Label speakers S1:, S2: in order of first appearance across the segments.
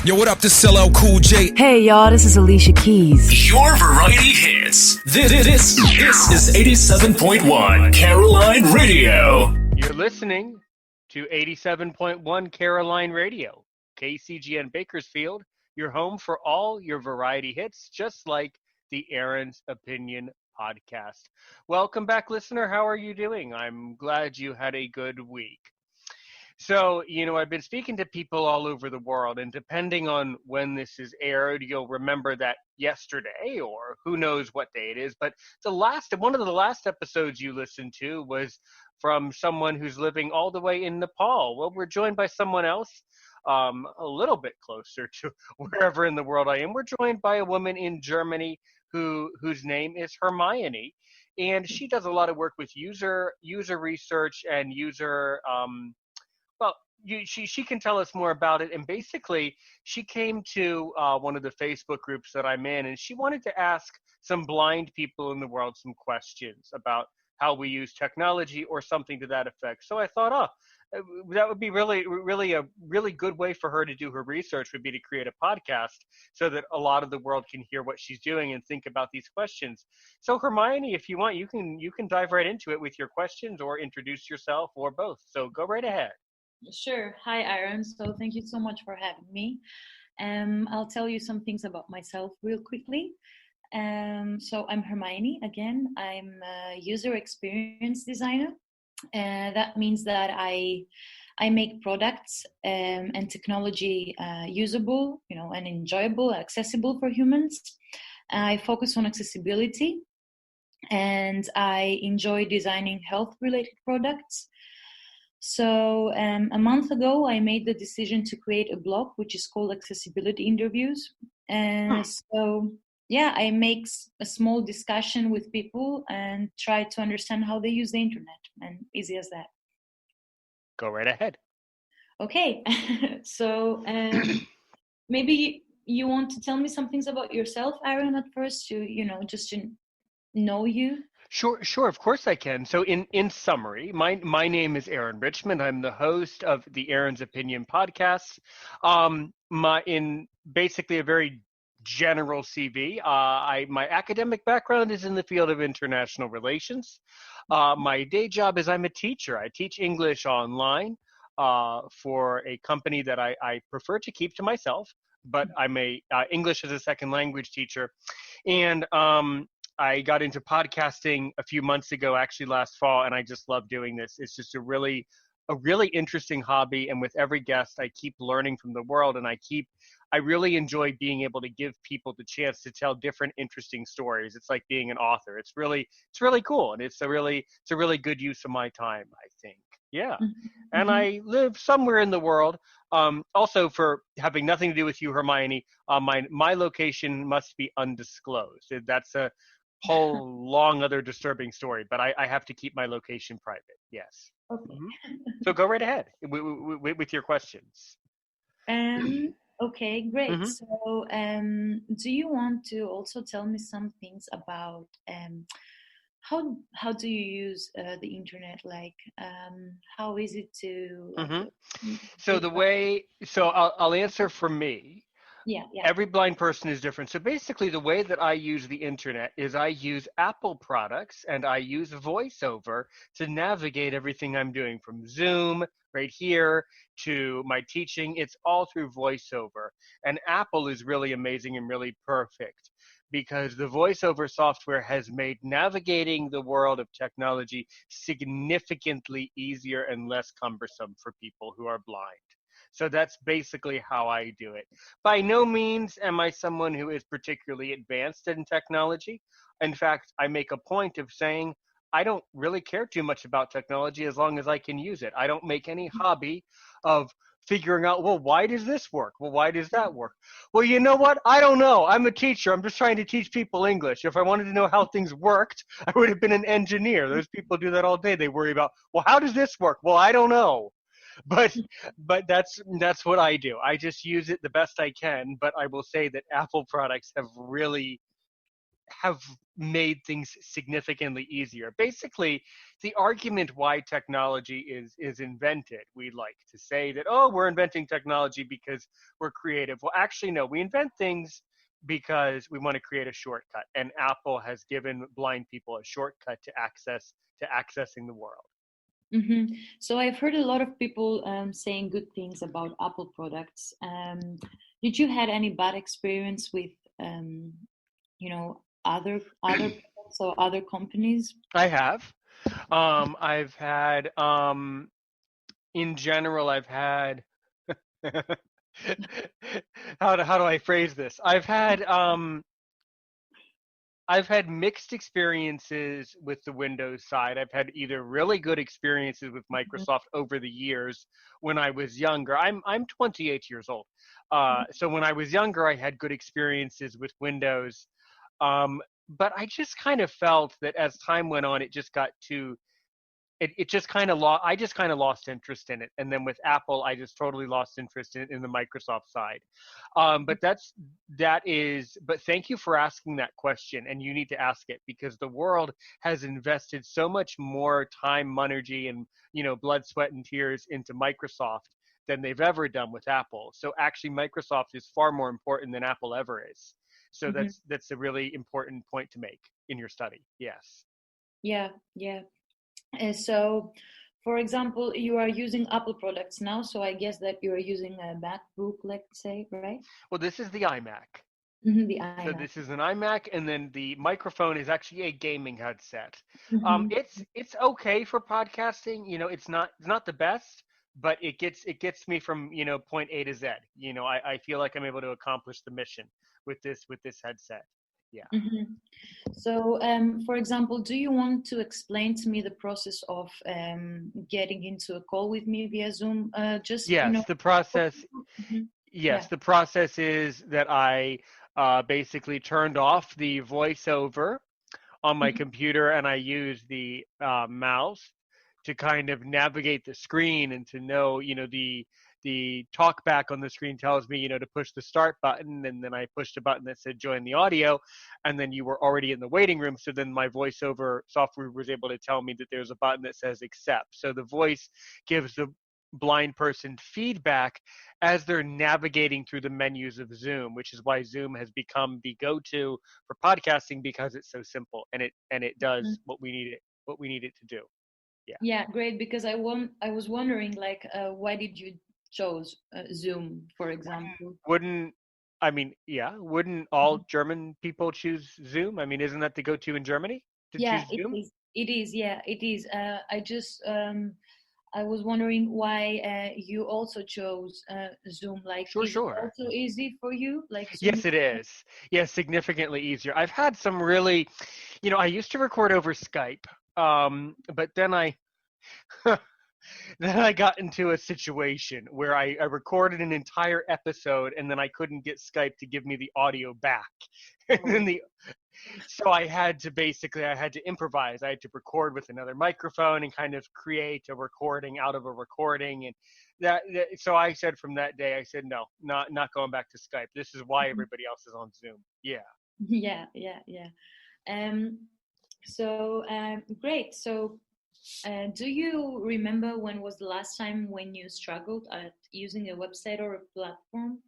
S1: Yo, what up, this LL Cool J?
S2: Hey, y'all, this is Alicia Keys.
S3: Your variety hits. This is 87.1 Caroline Radio.
S4: You're listening to 87.1 Caroline Radio, KCGN Bakersfield, your home for all your variety hits, just like the Aaron's Opinion podcast. Welcome back, listener. How are you doing? I'm glad you had a good week. So, I've been speaking to people all over the world, and depending on when this is aired, you'll remember that yesterday, or who knows what day it is. But one of the last episodes you listened to was from someone who's living all the way in Nepal. Well, we're joined by someone else a little bit closer to wherever in the world I am. We're joined by a woman in Germany whose name is Hermione, and she does a lot of work with user research and user she can tell us more about it. And basically, she came to one of the Facebook groups that I'm in, and she wanted to ask some blind people in the world some questions about how we use technology or something to that effect. So I thought, that would be really a really good way for her to do her research, would be to create a podcast so that a lot of the world can hear what she's doing and think about these questions. So Hermione, if you want, you can dive right into it with your questions or introduce yourself or both. So go right ahead.
S5: Sure. Hi, Aaron. So thank you so much for having me. I'll tell you some things about myself real quickly. So I'm Hermione again. I'm a user experience designer. That means that I make products and technology usable, and enjoyable, accessible for humans. I focus on accessibility, and I enjoy designing health-related products. So a month ago, I made the decision to create a blog, which is called Accessibility Interviews. And so, I make a small discussion with people and try to understand how they use the internet. And easy as that.
S4: Go right ahead.
S5: Okay. So maybe you want to tell me some things about yourself, Aaron, at first, just to know you.
S4: Sure, of course I can. So in summary, my name is Aaron Richmond. I'm the host of the Aaron's Opinion podcast. In basically a very general CV, my academic background is in the field of international relations. My day job is I'm a teacher. I teach English online for a company that I prefer to keep to myself, but I'm a English as a second language teacher. And I got into podcasting a few months ago, actually last fall, and I just love doing this. It's just a really interesting hobby, and with every guest, I keep learning from the world, and I really enjoy being able to give people the chance to tell different interesting stories. It's like being an author. It's really cool, and it's a really good use of my time, I think. Yeah. Mm-hmm. And I live somewhere in the world. Also, for having nothing to do with you, Hermione, my location must be undisclosed. That's a whole long other disturbing story, but I have to keep my location private. Yes.
S5: Okay.
S4: Mm-hmm. So go right ahead with your questions.
S5: Okay, great.
S4: Mm-hmm.
S5: So do you want to also tell me some things about how do you use the internet? Like how is it to
S4: So I'll answer for me.
S5: Yeah.
S4: Every blind person is different. So basically the way that I use the internet is I use Apple products and I use VoiceOver to navigate everything I'm doing, from Zoom right here to my teaching. It's all through VoiceOver. And Apple is really amazing and really perfect because the VoiceOver software has made navigating the world of technology significantly easier and less cumbersome for people who are blind. So that's basically how I do it. By no means am I someone who is particularly advanced in technology. In fact, I make a point of saying I don't really care too much about technology as long as I can use it. I don't make any hobby of figuring out, well, why does this work? Well, why does that work? Well, you know what? I don't know. I'm a teacher. I'm just trying to teach people English. If I wanted to know how things worked, I would have been an engineer. Those people do that all day. They worry about, well, how does this work? Well, I don't know. But that's what I do. I just use it the best I can. But I will say that Apple products have really have made things significantly easier. Basically, the argument why technology is invented, we like to say that, oh, we're inventing technology because we're creative. Well, actually, no, we invent things because we want to create a shortcut, and Apple has given blind people a shortcut to accessing the world.
S5: So I've heard a lot of people saying good things about Apple products. Did you had any bad experience with, other products or other companies?
S4: I have. I've had, in general, I've had, how do I phrase this? I've had mixed experiences with the Windows side. I've had either really good experiences with
S5: Mhm.
S4: Microsoft over the years when I was younger. I'm 28 years old. So when I was younger, I had good experiences with Windows. But I just kind of felt that as time went on, it just got too it just kind of lost I just kind of lost interest in it, and then with Apple I just totally lost interest in the Microsoft side. But thank you for asking that question, and you need to ask it because the world has invested so much more time, energy, and blood, sweat, and tears into Microsoft than they've ever done with Apple. So actually Microsoft is far more important than Apple ever is. So
S5: Mhm.
S4: that's a really important point to make in your study. Yes.
S5: Yeah, yeah. So, for example, you are using Apple products now, so I guess that you are using a MacBook, let's say, right?
S4: Well, this is the iMac.
S5: The
S4: So
S5: iMac.
S4: this is an iMac, and then the microphone is actually a gaming headset.
S5: hmm
S4: It's okay for podcasting. It's not the best, but it gets me from point A to Z. I feel like I'm able to accomplish the mission with this headset. Yeah.
S5: hmm So, for example, do you want to explain to me the process of getting into a call with me via Zoom?
S4: Yes, the process.
S5: Mhm.
S4: Yes,
S5: Yeah.
S4: the process is that I basically turned off the voiceover on my
S5: Mhm.
S4: computer, and I use the mouse to kind of navigate the screen and to know, the talk back on the screen tells me, to push the start button, and then I pushed a button that said join the audio, and then you were already in the waiting room. So then my voiceover software was able to tell me that there's a button that says accept. So the voice gives the blind person feedback as they're navigating through the menus of Zoom, which is why Zoom has become the go-to for podcasting because it's so simple and it does what we need it to do. Yeah.
S5: Yeah, great. Because I was wondering, like, why did you chose Zoom, for example?
S4: Wouldn't I mean, yeah, wouldn't all German people choose Zoom? I mean, isn't that the go-to in Germany to
S5: Yeah,
S4: choose
S5: it
S4: Zoom?
S5: is. It is. Yeah, it is. I was wondering why you also chose Zoom. Like,
S4: Sure,
S5: is it
S4: sure.
S5: also easy for you? Like Zoom?
S4: Yes, it is. Yes, significantly easier. I've had some really, I used to record over Skype, but then I then I got into a situation where I recorded an entire episode and then I couldn't get Skype to give me the audio back. And
S5: Oh.
S4: then so I had to improvise. I had to record with another microphone and kind of create a recording out of a recording. And so I said from that day, I said, no, not going back to Skype. This is why everybody else is on Zoom. Yeah.
S5: Yeah, yeah, yeah. Um, great. So, do you remember when was the last time when you struggled at using a website or a platform?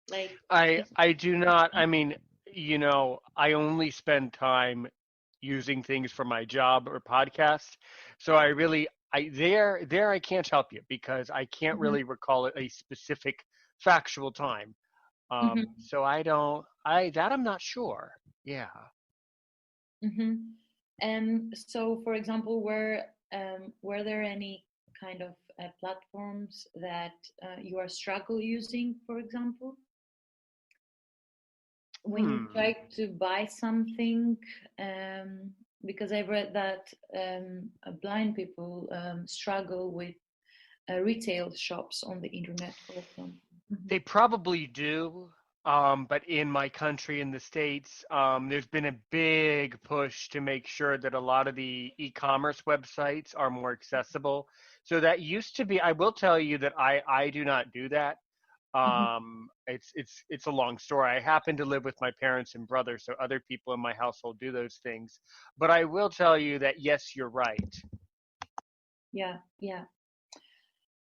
S5: Like,
S4: I do not. I mean, I only spend time using things for my job or podcast. So I I can't help you because I can't
S5: Mhm,
S4: really recall a specific factual time.
S5: mhm,
S4: So I don't I that I'm not sure. Yeah.
S5: mhm. So, for example, were there any kind of platforms that you are struggle using, for example? When you
S4: Hmm.
S5: try to buy something, because I've read that blind people struggle with retail shops on the internet, for example.
S4: They probably do. But in my country, in the States, there's been a big push to make sure that a lot of the e-commerce websites are more accessible. So that used to be, I will tell you that I do not do that. It's a long story. I happen to live with my parents and brother, so other people in my household do those things. But I will tell you that yes, you're right.
S5: Yeah, yeah.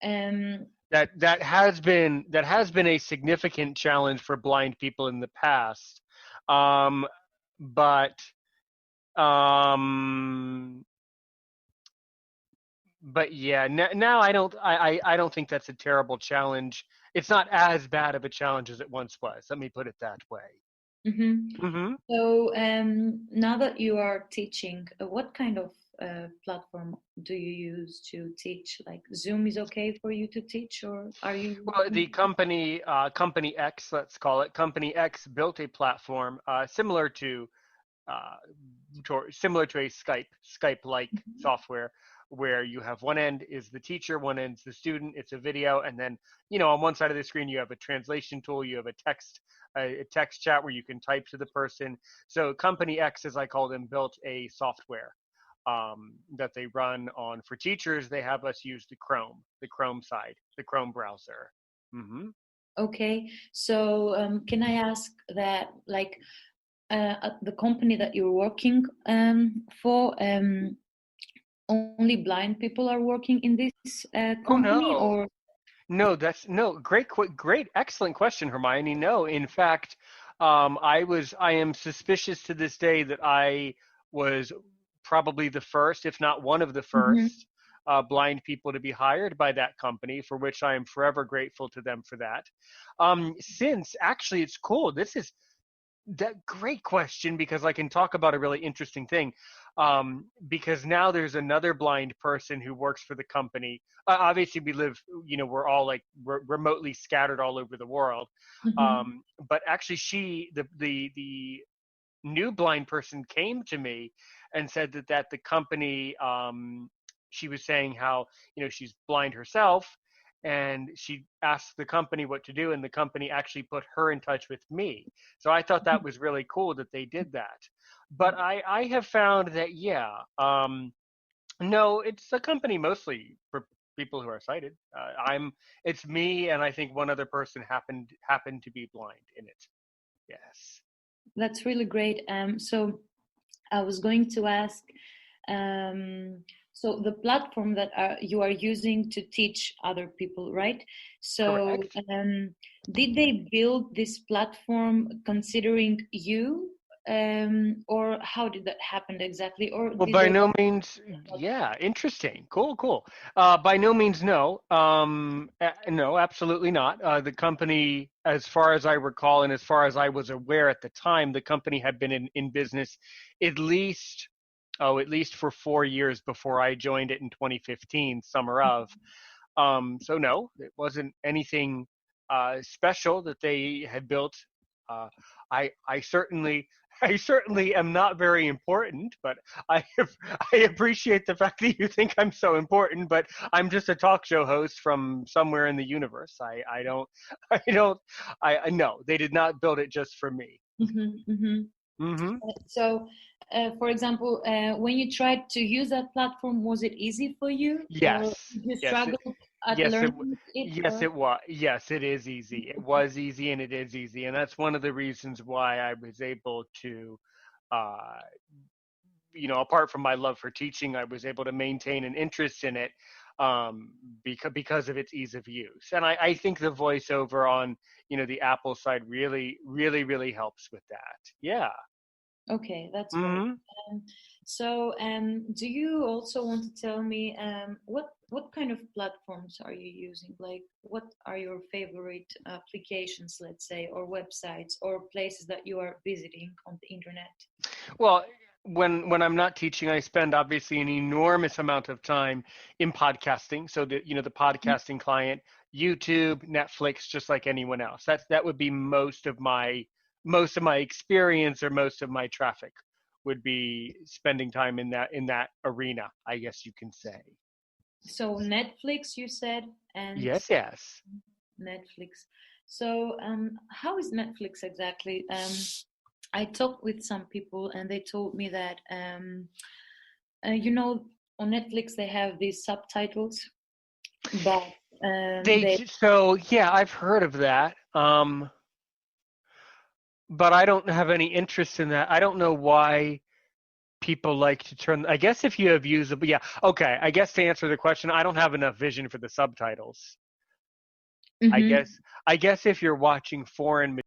S5: Um,
S4: That has been a significant challenge for blind people in the past. Um, but um, but yeah, now I don't think that's a terrible challenge. It's not as bad of a challenge as it once was. Let me put it that way.
S5: mhm.
S4: Hmm.
S5: So now that you are teaching, what kind of platform do you use to teach? Like Zoom is okay for you to teach, or are you
S4: Well, the
S5: using?
S4: company X, let's call it, company X built a platform uh, similar to a Skype-like software, where you have one end is the teacher, one end's the student. It's a video, and then on one side of the screen you have a translation tool, you have a text chat where you can type to the person. So company X, as I call them, built a software that they run on. For teachers, they have us use the Chrome side, the Chrome browser. Hmm.
S5: Okay, so can I ask that, like, at the company that you're working for, only blind people are working in this
S4: Oh
S5: company,
S4: no.
S5: or?
S4: No, that's no great, excellent question, Hermione. No, in fact, I am suspicious to this day that I was probably the first, if not one of the
S5: Mhm,
S4: first, blind people to be hired by that company, for which I am forever grateful to them for that. Since actually, it's cool. This is that great question, because I can talk about a really interesting thing. Because now there's another blind person who works for the company. Obviously, we're all like remotely scattered all over the world.
S5: mhm,
S4: But actually, the new blind person came to me and said that the company, she was saying how she's blind herself, and she asked the company what to do, and the company actually put her in touch with me. So I thought that was really cool that they did that. But I have found that, yeah, no, it's a company mostly for people who are sighted. It's me, and I think one other person happened to be blind in it. Yes.
S5: That's really great. So I was going to ask, um, so the platform that you are using to teach other people, right? So
S4: Correct.
S5: did they build this platform considering you, or how did that happen exactly? Or
S4: Well,
S5: did
S4: by
S5: they?
S4: no means, yeah, interesting. Cool, cool. By no means, no. No, absolutely not. The company, as far as I recall, and as far as I was aware at the time, the company had been in business at least, at least for 4 years before I joined it in 2015, summer of. So no, it wasn't anything special that they had built. Uh, I certainly I certainly am not very important, but I I appreciate the fact that you think I'm so important. But I'm just a talk show host from somewhere in the universe. I don't I don't I no, they did not build it just for me.
S5: Mhm, mhm.
S4: Hmm.
S5: So, for example, when you tried to use that platform, was it easy for you, or
S4: Yes,
S5: did you
S4: yes,
S5: struggle at
S4: yes,
S5: learning it?
S4: yes,
S5: Or?
S4: it was. Yes, it is easy. It was easy, and it is easy, and that's one of the reasons why I was able to, uh, apart from my love for teaching, I was able to maintain an interest in it, because of its ease of use. And I think the voiceover on the Apple side really, really, really helps with that. Yeah.
S5: Okay, that's great.
S4: Hmm.
S5: Um, so, do you also want to tell me what kind of platforms are you using? Like, what are your favorite applications, let's say, or websites, or places that you are visiting on the internet?
S4: Well, when I'm not teaching, I spend obviously an enormous amount of time in podcasting. So the podcasting client, YouTube, Netflix, just like anyone else. That would be most of my experience, or most of my traffic would be spending time in that arena, I guess you can say.
S5: So Netflix, you said, and
S4: Yes, yes.
S5: Netflix. So, how is Netflix exactly? I talked with some people, and they told me that, you know, on Netflix they have these subtitles, but
S4: So yeah, I've heard of that. But I don't have any interest in that. I don't know why people like to turn. I guess if you have usable, yeah, okay. I guess to answer the question, I don't have enough vision for the subtitles.
S5: Mhm.
S4: I guess if you're watching foreign